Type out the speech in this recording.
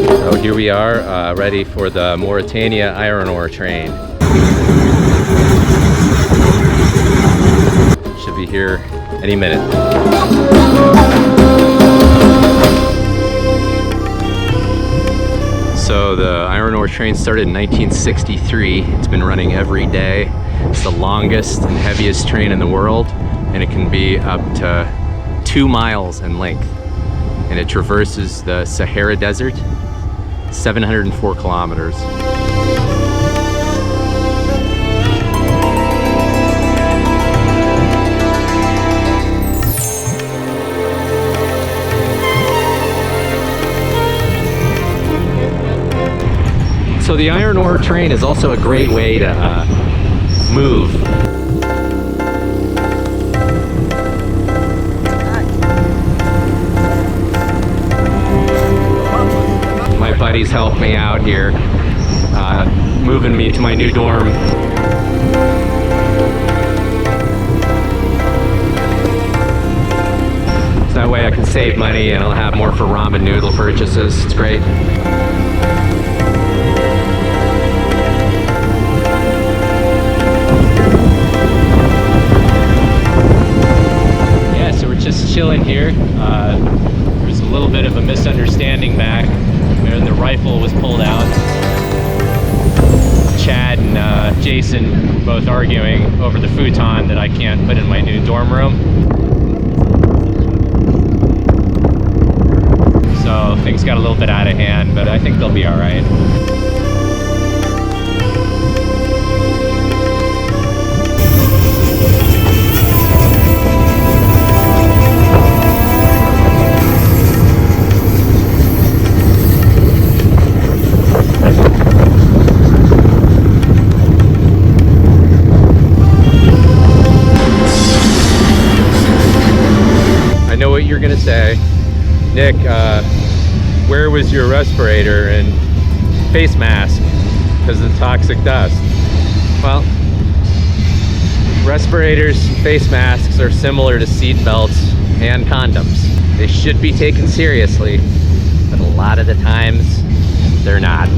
So here we are, ready for the Mauritania iron ore train. Should be here any minute. So the iron ore train started in 1963. It's been running every day. It's the longest and heaviest train in the world, and it can be up to 2 miles in length. And it traverses the Sahara Desert, 704 kilometers. So the iron ore train is also a great way to move. My buddies helped me out here, moving me to my new dorm. So that way I can save money and I'll have more for ramen noodle purchases. It's great. Just chilling here. There's a little bit of a misunderstanding back where the rifle was pulled out. Chad and Jason both arguing over the futon that I can't put in my new dorm room. So things got a little bit out of hand, but I think they'll be all right. You're gonna say, Nick, where was your respirator and face mask because of the toxic dust? Well, respirators and face masks are similar to seat belts and condoms. They should be taken seriously, but a lot of the times they're not.